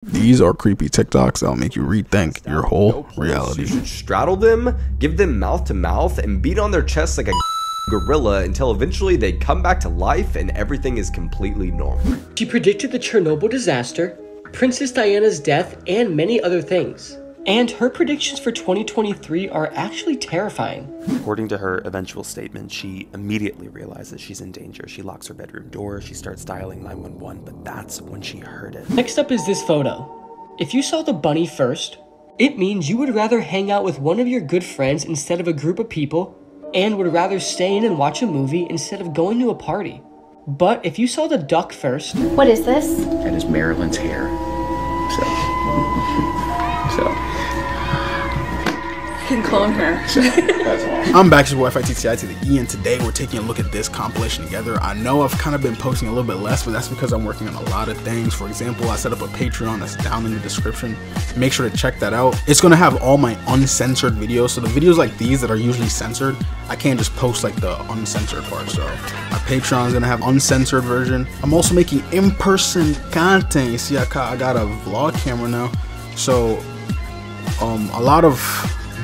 These are creepy TikToks that'll make you rethink your whole reality. You should straddle them, give them mouth to mouth, and beat on their chests like a gorilla until eventually they come back to life and everything is completely normal. She predicted the Chernobyl disaster, Princess Diana's death, and many other things. And her predictions for 2023 are actually terrifying. According to her eventual statement, she immediately realizes she's in danger. She locks her bedroom door, she starts dialing 911, but that's when she heard it. Next up is this photo. If you saw the bunny first, it means you would rather hang out with one of your good friends instead of a group of people, and would rather stay in and watch a movie instead of going to a party. But if you saw the duck first... What is this? That is Marilyn's hair. You can clone her. That's awesome. I'm back to your boy FITTI to the E, and today we're taking a look at this compilation together. I know I've kind of been posting a little bit less, but that's because I'm working on a lot of things. For example, I set up a Patreon that's down in the description. Make sure to check that out. It's going to have all my uncensored videos. So the videos like these that are usually censored, I can't just post like the uncensored part. So my Patreon is going to have uncensored version. I'm also making in-person content. You see, I got a vlog camera now. So a lot of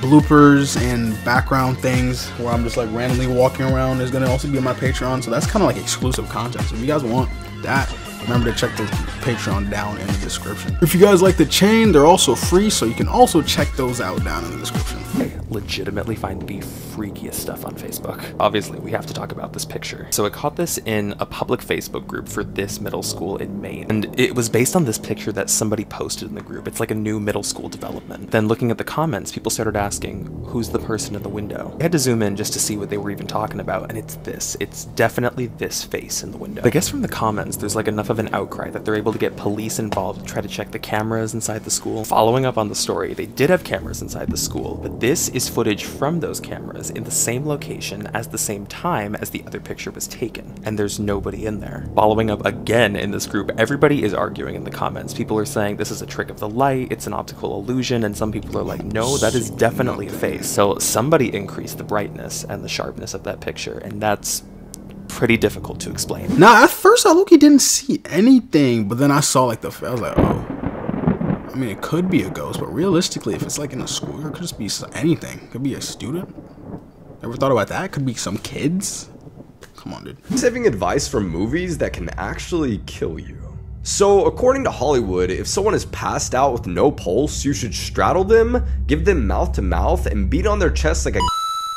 bloopers and background things where I'm just like randomly walking around is gonna also be on my Patreon, so that's kind of like exclusive content. So if you guys want that, remember to check the Patreon down in the description. If you guys like the chain, they're also free, so you can also check those out down in the description. I legitimately find the freakiest stuff on Facebook. Obviously, we have to talk about this picture. So I caught this in a public Facebook group for this middle school in Maine, and it was based on this picture that somebody posted in the group. It's like a new middle school development. Then looking at the comments, people started asking, who's the person in the window? I had to zoom in just to see what they were even talking about, and it's this. It's definitely this face in the window. I guess from the comments, there's like enough of an outcry that they're able to get police involved to try to check the cameras inside the school. Following up on the story, they did have cameras inside the school, but this is footage from those cameras in the same location as the same time as the other picture was taken, and there's nobody in there. Following up again in this group, everybody is arguing in the comments. People are saying this is a trick of the light, it's an optical illusion, and some people are like, no, that is definitely a face. So somebody increased the brightness and the sharpness of that picture, and that's pretty difficult to explain. Now, at first I look, didn't see anything, but then I saw like I was like, oh. I mean, it could be a ghost, but realistically, if it's like in a school, it could just be anything. It could be a student. Ever thought about that? It could be some kids. Come on, dude. Saving advice from movies that can actually kill you. So, according to Hollywood, if someone is passed out with no pulse, you should straddle them, give them mouth to mouth, and beat on their chest like a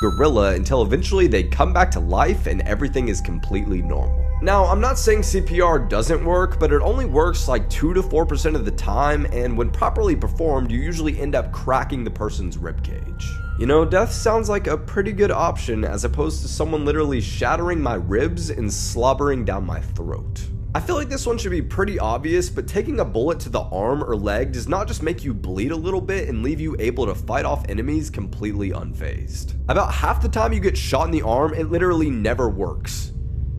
gorilla until eventually they come back to life and everything is completely normal. Now, I'm not saying CPR doesn't work, but it only works like 2 to 4% of the time, and when properly performed, you usually end up cracking the person's ribcage. You know, death sounds like a pretty good option as opposed to someone literally shattering my ribs and slobbering down my throat. I feel like this one should be pretty obvious, but taking a bullet to the arm or leg does not just make you bleed a little bit and leave you able to fight off enemies completely unfazed. About half the time you get shot in the arm, it literally never works.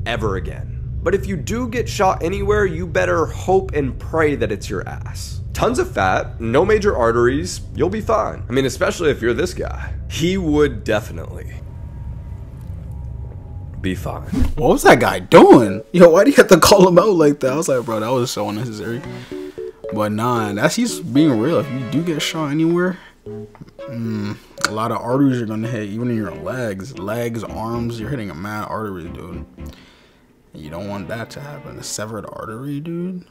Ever again. But if you do get shot anywhere, you better hope and pray that it's your ass. Tons of fat, no major arteries, you'll be fine. I mean, especially if you're this guy. He would definitely be fine. What was that guy doing? Yo, why do you have to call him out like that? I was like, bro, that was so unnecessary. But nah, he's being real. If you do get shot anywhere, a lot of arteries are gonna hit, even in your legs, arms. You're hitting a mad artery, dude. You don't want that to happen. A severed artery, dude.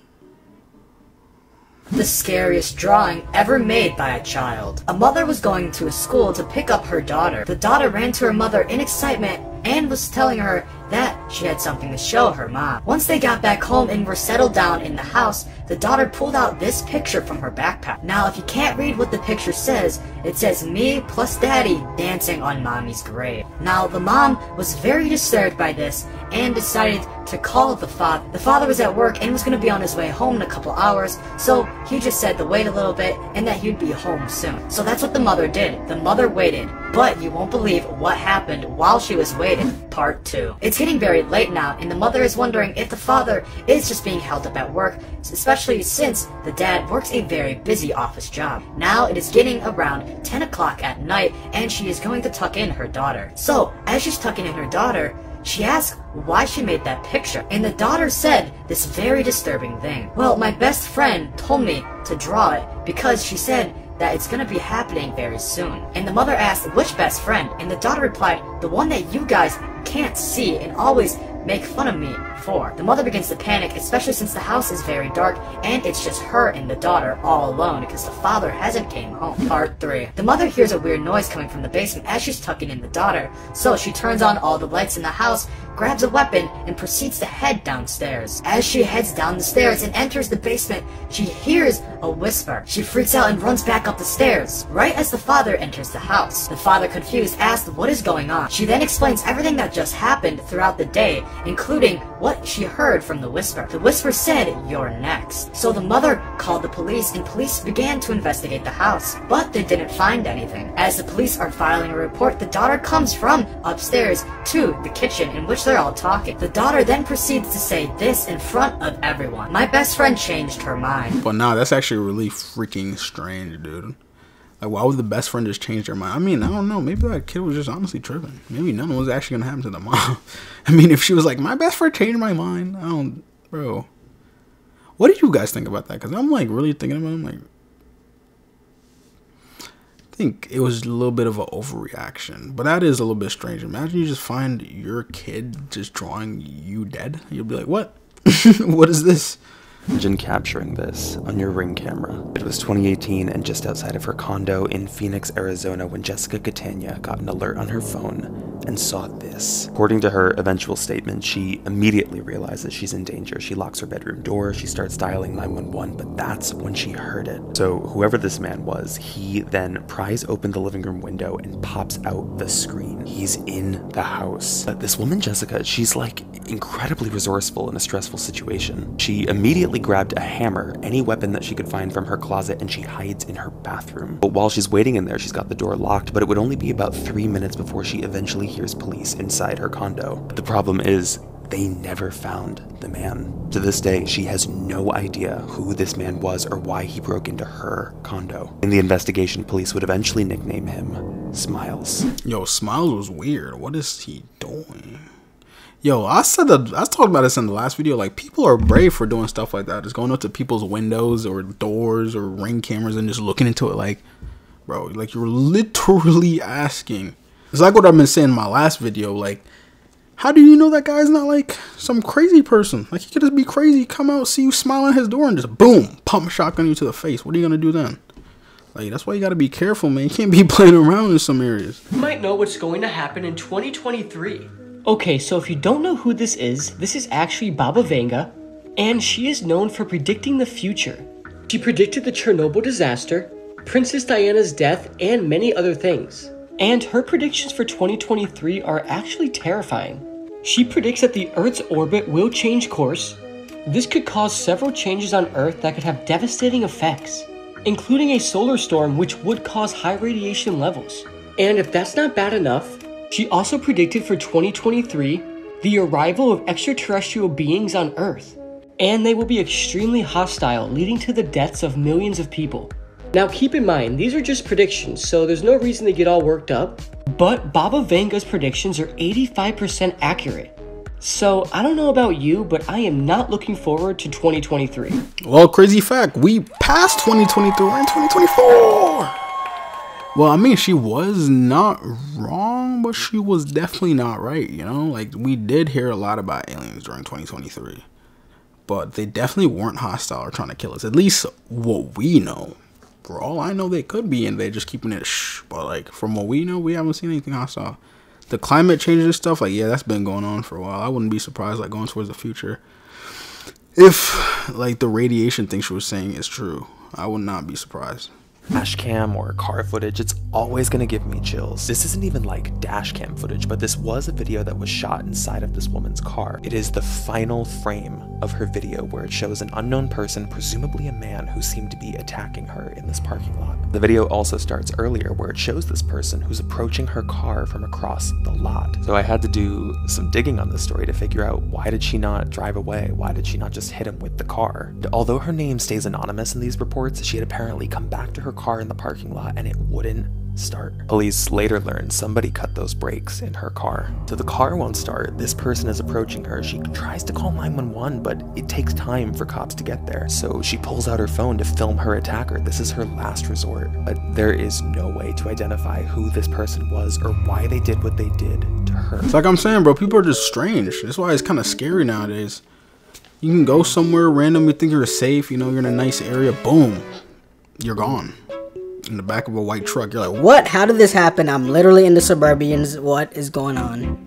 The scariest drawing ever made by a child. A mother was going to a school to pick up her daughter. The daughter ran to her mother in excitement and was telling her that she had something to show her mom. Once they got back home and were settled down in the house, the daughter pulled out this picture from her backpack. Now, if you can't read what the picture says, it says me plus daddy dancing on mommy's grave. Now, the mom was very disturbed by this and decided to call the father. The father was at work and was going to be on his way home in a couple hours, so he just said to wait a little bit and that he'd be home soon. So that's what the mother did. The mother waited, but you won't believe what happened while she was waiting. Part 2. It's getting very late now, and the mother is wondering if the father is just being held up at work, especially since the dad works a very busy office job. Now it is getting around 10 o'clock at night, and she is going to tuck in her daughter. So, as she's tucking in her daughter, She asked why she made that picture, and the daughter said this very disturbing thing. Well, my best friend told me to draw it because she said that it's gonna be happening very soon. And the mother asked, which best friend? And the daughter replied, the one that you guys can't see and always make fun of me for. The mother begins to panic, especially since the house is very dark and it's just her and the daughter all alone because the father hasn't came home. Part 3. The mother hears a weird noise coming from the basement as she's tucking in the daughter, so she turns on all the lights in the house, grabs a weapon, and proceeds to head downstairs. As she heads down the stairs and enters the basement, she hears a whisper. She freaks out and runs back up the stairs, right as the father enters the house. The father, confused, asks what is going on. She then explains everything that just happened throughout the day, including what she heard from the whisper. The whisper said, "You're next." So the mother called the police, and police began to investigate the house, but they didn't find anything. As the police are filing a report, the daughter comes from upstairs to the kitchen in which they're all talking. The daughter then proceeds to say this in front of everyone: "My best friend changed her mind." But nah, that's actually really freaking strange, dude. Like, why would the best friend just change their mind? I mean, I don't know. Maybe that kid was just honestly tripping. Maybe nothing was actually going to happen to the mom. I mean, if she was like, my best friend changed my mind. I don't... Bro. What did you guys think about that? Because I'm, like, really thinking about it. I'm like... I think it was a little bit of an overreaction. But that is a little bit strange. Imagine you just find your kid just drawing you dead. You'll be like, what? What is this? Imagine capturing this on your Ring camera. It was 2018 and just outside of her condo in Phoenix, Arizona when Jessica Catania got an alert on her phone and saw this. According to her eventual statement, she immediately realizes she's in danger. She locks her bedroom door, she starts dialing 911, but that's when she heard it. So whoever this man was, he then pries open the living room window and pops out the screen. He's in the house. But this woman, Jessica, she's like incredibly resourceful in a stressful situation. She immediately grabbed a hammer, any weapon that she could find from her closet, and she hides in her bathroom. But while she's waiting in there, she's got the door locked, but it would only be about 3 minutes before she eventually hears police inside her condo. But the problem is, they never found the man. To this day, she has no idea who this man was or why he broke into her condo. In the investigation, police would eventually nickname him Smiles. Yo, Smiles was weird. What is he doing? Yo, I talked about this in the last video. Like, people are brave for doing stuff like that. Just going up to people's windows or doors or Ring cameras and just looking into it. Like, bro, like, you're literally asking. It's like what I've been saying in my last video. Like, how do you know that guy's not like some crazy person? Like, he could just be crazy, come out, see you smile at his door, and just boom, pump shotgun you to the face. What are you gonna do then? Like, that's why you gotta be careful, man. You can't be playing around in some areas. You might know what's going to happen in 2023. Okay, so if you don't know who this is actually Baba Vanga, and she is known for predicting the future. She predicted the Chernobyl disaster, Princess Diana's death, and many other things. And her predictions for 2023 are actually terrifying. She predicts that the Earth's orbit will change course. This could cause several changes on Earth that could have devastating effects, including a solar storm which would cause high radiation levels. And if that's not bad enough, she also predicted for 2023 the arrival of extraterrestrial beings on Earth, and they will be extremely hostile, leading to the deaths of millions of people. Now keep in mind, these are just predictions, so there's no reason to get all worked up, but Baba Vanga's predictions are 85% accurate. So I don't know about you, but I am not looking forward to 2023. Well, crazy fact, we passed 2023, we're in 2024. Well, I mean, she was not wrong, but she was definitely not right, you know? Like, we did hear a lot about aliens during 2023. But they definitely weren't hostile or trying to kill us. At least what we know. For all I know, they could be, and they're just keeping it shh. But, like, from what we know, we haven't seen anything hostile. The climate change and stuff, like, yeah, that's been going on for a while. I wouldn't be surprised, like, going towards the future. If, like, the radiation thing she was saying is true, I would not be surprised. Dash cam or car footage, it's always gonna give me chills. This isn't even like dash cam footage, but this was a video that was shot inside of this woman's car. It is the final frame of her video where it shows an unknown person, presumably a man, who seemed to be attacking her in this parking lot. The video also starts earlier where it shows this person who's approaching her car from across the lot. So I had to do some digging on this story to figure out, why did she not drive away? Why did she not just hit him with the car? Although her name stays anonymous in these reports, she had apparently come back to her car in the parking lot and it wouldn't start. Police later learned somebody cut those brakes in her car. So the car won't start. This person is approaching her. She tries to call 911, but it takes time for cops to get there. So she pulls out her phone to film her attacker. This is her last resort. But there is no way to identify who this person was or why they did what they did to her. It's like I'm saying, bro, people are just strange. That's why it's kind of scary nowadays. You can go somewhere random, you think you're safe, you know, you're in a nice area, boom, you're gone. In the back of a white truck, you're like, what? How did this happen? I'm literally in the Suburbians. What is going on?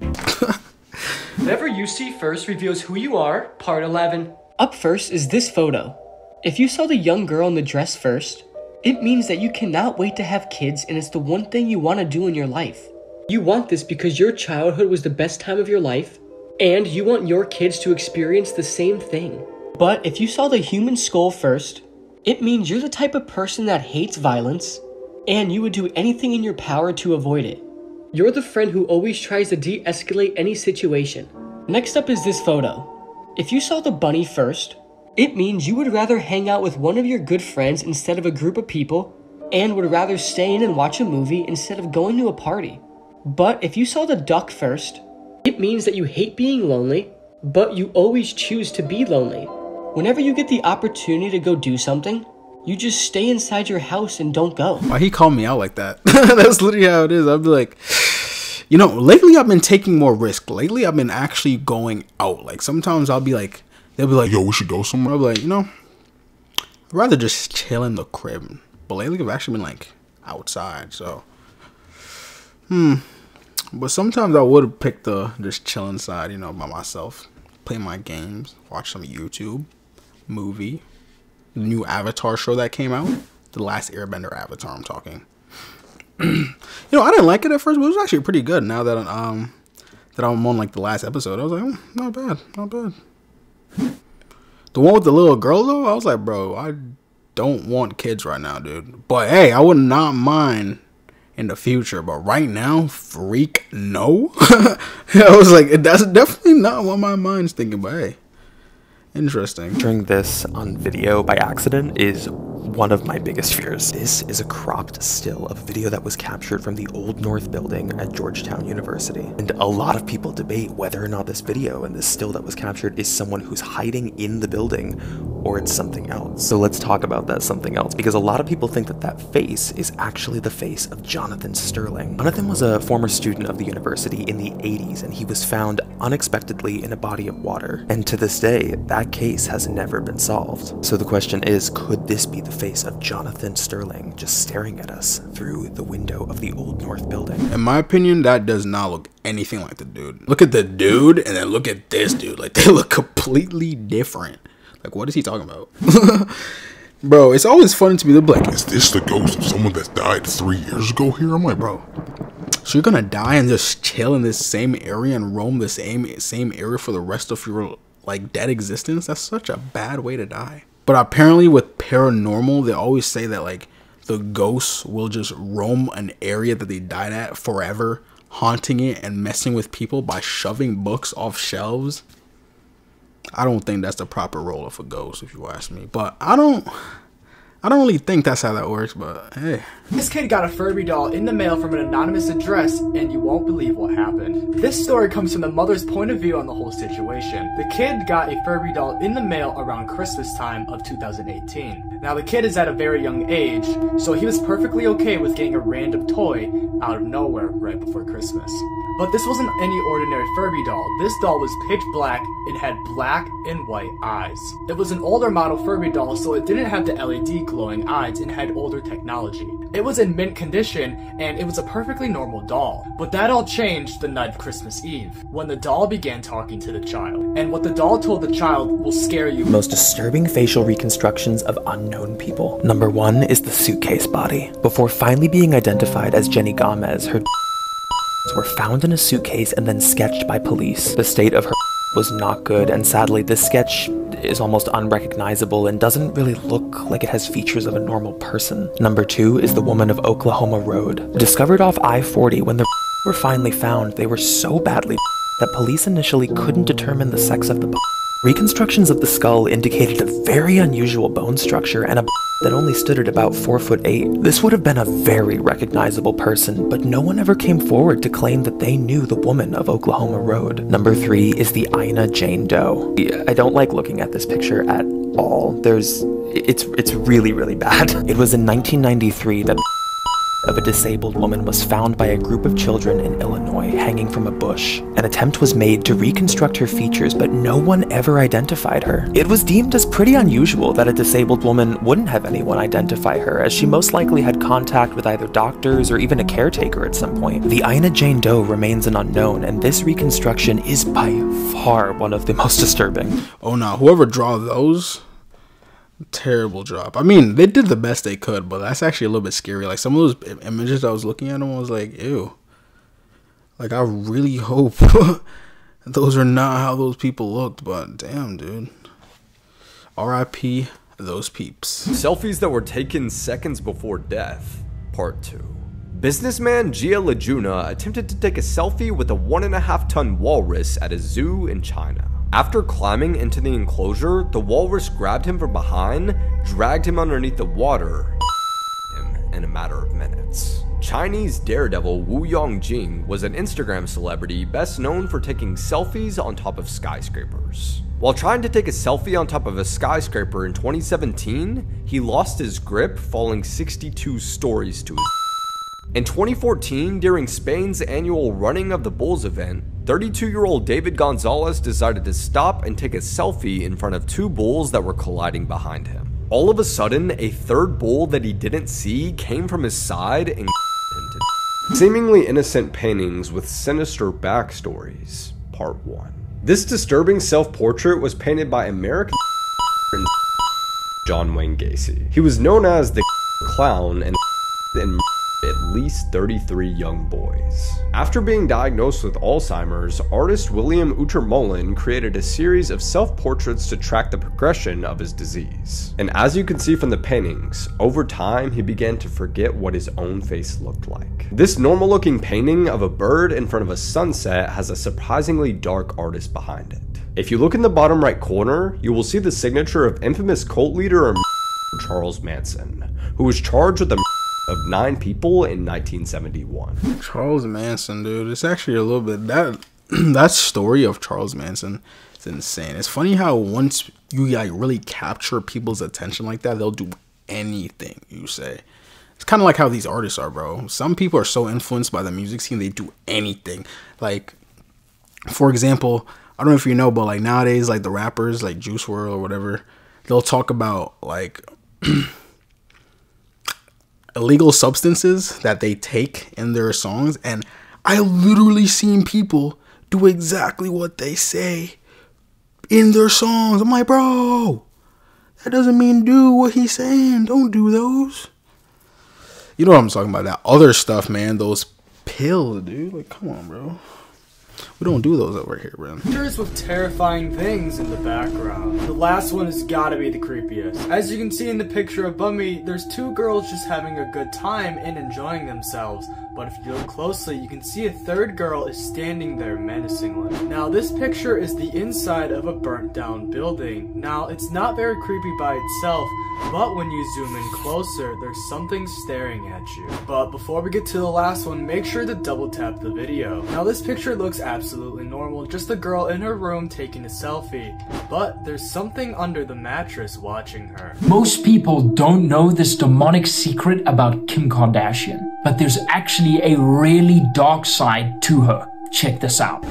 Whatever you see first reveals who you are, part 11. Up first is this photo. If you saw the young girl in the dress first, it means that you cannot wait to have kids and it's the one thing you want to do in your life. You want this because your childhood was the best time of your life, and you want your kids to experience the same thing. But if you saw the human skull first, it means you're the type of person that hates violence, and you would do anything in your power to avoid it. You're the friend who always tries to de-escalate any situation. Next up is this photo. If you saw the bunny first, it means you would rather hang out with one of your good friends instead of a group of people, and would rather stay in and watch a movie instead of going to a party. But if you saw the duck first, it means that you hate being lonely, but you always choose to be lonely. Whenever you get the opportunity to go do something, you just stay inside your house and don't go. why he called me out like that? That's literally how it is. I'd be like, you know, lately I've been taking more risk. Lately I've been actually going out. Like sometimes I'll be like, they'll be like, yo, we should go somewhere. I'll be like, you know, I'd rather just chill in the crib. But lately I've actually been like outside, so. But sometimes I would pick the just chill inside, you know, by myself, play my games, watch some YouTube, movie, the new Avatar show that came out, the last Airbender Avatar I'm talking. You know, I didn't like it at first, but it was actually pretty good. Now that I'm on like the last episode, I was like, not bad, not bad. The one with the little girl though, I was like, bro, I don't want kids right now, dude. But hey, I would not mind in the future, but right now, freak no. I was like, that's definitely not what my mind's thinking, but hey, interesting. Capturing this on video by accident is one of my biggest fears. This is a cropped still of a video that was captured from the Old North building at Georgetown University. And a lot of people debate whether or not this video and this still that was captured is someone who's hiding in the building or it's something else. So let's talk about that something else, because a lot of people think that that face is actually the face of Jonathan Sterling. Jonathan was a former student of the university in the 80s, and he was found unexpectedly in a body of water. And to this day, that case has never been solved. So the question is, could this be the face of Jonathan Sterling just staring at us through the window of the Old North building? In my opinion, that does not look anything like the dude. Look at the dude and then look at this dude. Like, they look completely different. Like, what is he talking about? Bro, it's always funny to me. They'll be like, is this the ghost of someone that died 3 years ago here? I'm like, bro, so you're gonna die and just chill in this same area and roam the same area for the rest of your like dead existence? That's such a bad way to die. But apparently with paranormal, they always say that like the ghosts will just roam an area that they died at forever, haunting it and messing with people by shoving books off shelves. I don't think that's the proper role of a ghost, if you ask me. But I don't really think that's how that works, but hey. This kid got a Furby doll in the mail from an anonymous address, and you won't believe what happened. This story comes from the mother's point of view on the whole situation. The kid got a Furby doll in the mail around Christmas time of 2018. Now the kid is at a very young age, so he was perfectly okay with getting a random toy out of nowhere right before Christmas. But this wasn't any ordinary Furby doll. This doll was pitch black and had black and white eyes. It was an older model Furby doll, so it didn't have the LED glowing eyes and had older technology. It was in mint condition, and it was a perfectly normal doll. But that all changed the night of Christmas Eve, when the doll began talking to the child. And what the doll told the child will scare you. Most disturbing facial reconstructions of unknown people. Number 1 is the suitcase body. Before finally being identified as Jenny Gomez, her were found in a suitcase and then sketched by police. The state of her was not good, and sadly this sketch is almost unrecognizable and doesn't really look like it has features of a normal person. Number 2 is the woman of Oklahoma Road. Discovered off I-40, when the were finally found, they were so badly that police initially couldn't determine the sex of the Reconstructions of the skull indicated a very unusual bone structure and a that only stood at about 4'8". This would have been a very recognizable person, but no one ever came forward to claim that they knew the woman of Oklahoma Road. Number 3 is the Ina Jane Doe. I don't like looking at this picture at all. It's really, really bad. It was in 1993 that of a disabled woman was found by a group of children in Illinois hanging from a bush. An attempt was made to reconstruct her features, but no one ever identified her. It was deemed as pretty unusual that a disabled woman wouldn't have anyone identify her, as she most likely had contact with either doctors or even a caretaker at some point. The Ina Jane Doe remains an unknown, and this reconstruction is by far one of the most disturbing. Oh no, whoever draw those, terrible job. I mean, they did the best they could, but that's actually a little bit scary. Like, some of those images I was looking at them, I was like, ew. Like, I really hope those are not how those people looked, but damn, dude. R.I.P. those peeps. Selfies that were taken seconds before death, part 2. Businessman Gia Lajuna attempted to take a selfie with a 1.5-ton walrus at a zoo in China. After climbing into the enclosure, the walrus grabbed him from behind, dragged him underneath the water, in a matter of minutes. Chinese daredevil Wu Yongjing was an Instagram celebrity best known for taking selfies on top of skyscrapers. While trying to take a selfie on top of a skyscraper in 2017, he lost his grip, falling 62 stories to his. In 2014, during Spain's annual Running of the Bulls event, 32-year-old David Gonzalez decided to stop and take a selfie in front of 2 bulls that were colliding behind him. All of a sudden, a third bull that he didn't see came from his side and into seemingly innocent paintings with sinister backstories, part 1. This disturbing self-portrait was painted by American John Wayne Gacy. He was known as the clown and at least 33 young boys. After being diagnosed with Alzheimer's, artist William Utermohlen created a series of self-portraits to track the progression of his disease. And as you can see from the paintings, over time he began to forget what his own face looked like. This normal-looking painting of a bird in front of a sunset has a surprisingly dark artist behind it. If you look in the bottom right corner, you will see the signature of infamous cult leader Charles Manson, who was charged with the of 9 people in 1971. Charles Manson, dude. It's actually a little bit that story of Charles Manson is insane. It's funny how once you like really capture people's attention like that, they'll do anything you say. It's kind of like how these artists are, bro. Some people are so influenced by the music scene, they do anything. Like, for example, I don't know if you know, but like nowadays, like the rappers like Juice WRLD or whatever, they'll talk about like illegal substances that they take in their songs, and I literally seen people do exactly what they say in their songs. I'm like, bro, that doesn't mean do what he's saying. Don't do those. You know what I'm talking about? That other stuff, man. Those pills, dude. Like, come on, bro. We don't do those over here, bro. Pictures with terrifying things in the background. The last one has gotta be the creepiest. As you can see in the picture above me, there's 2 girls just having a good time and enjoying themselves. But if you look closely, you can see a 3rd girl is standing there menacingly. Now, this picture is the inside of a burnt down building. Now, it's not very creepy by itself, but when you zoom in closer, there's something staring at you. But before we get to the last one, make sure to double tap the video. Now, this picture looks absolutely normal, just a girl in her room taking a selfie. But there's something under the mattress watching her. Most people don't know this demonic secret about Kim Kardashian, but there's actually a really dark side to her. Check this out.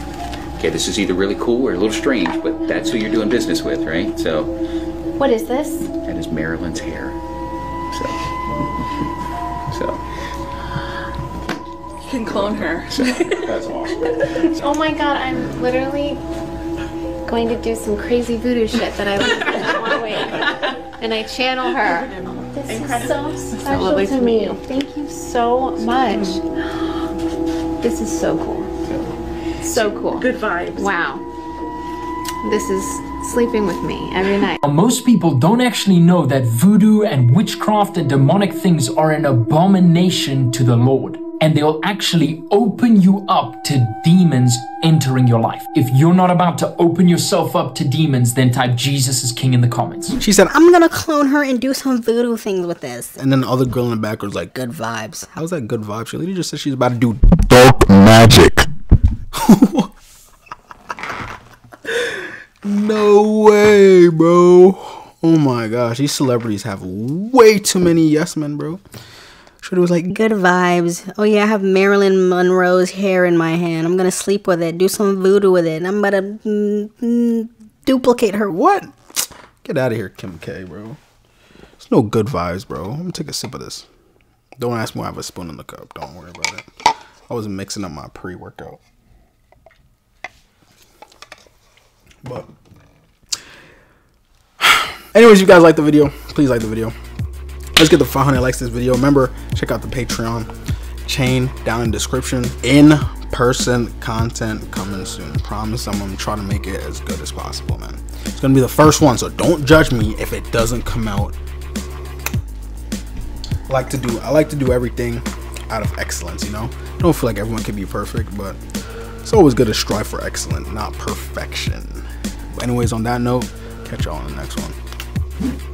Okay, this is either really cool or a little strange, but that's who you're doing business with, right? So, What is this? that is Marilyn's hair. You can clone her. That's awesome. Oh my god, I'm literally going to do some crazy voodoo shit that I want to wait. And I channel her. This is so special to me. Thank you so much. This is so cool. So cool. Good vibes. Wow. This is sleeping with me every night. Most people don't actually know that voodoo and witchcraft and demonic things are an abomination to the Lord. and they'll actually open you up to demons entering your life. If you're not about to open yourself up to demons, then type Jesus is King in the comments. She said, I'm gonna clone her and do some voodoo things with this. And then the other girl in the back was like, good vibes. How's that good vibes? She literally just said she's about to do dark magic. No way, bro. Oh my gosh, these celebrities have way too many yes men, bro. It was like, good vibes. Oh yeah, I have Marilyn Monroe's hair in my hand. I'm gonna sleep with it, do some voodoo with it. I'm gonna duplicate her. What? Get out of here, Kim K, bro. There's no good vibes, bro. I'm gonna take a sip of this. Don't ask me why I have a spoon in the cup. Don't worry about it. I was mixing up my pre-workout. But anyways, if you guys like the video, please like the video. Let's get the 500 likes this video. Remember, check out the Patreon chain down in the description. In-person content coming soon. Promise I'm gonna try to make it as good as possible, man. It's gonna be the first one, so don't judge me if it doesn't come out. I like to do everything out of excellence, you know. I don't feel like everyone can be perfect, but it's always good to strive for excellence, not perfection. But anyways, on that note, catch y'all on the next one.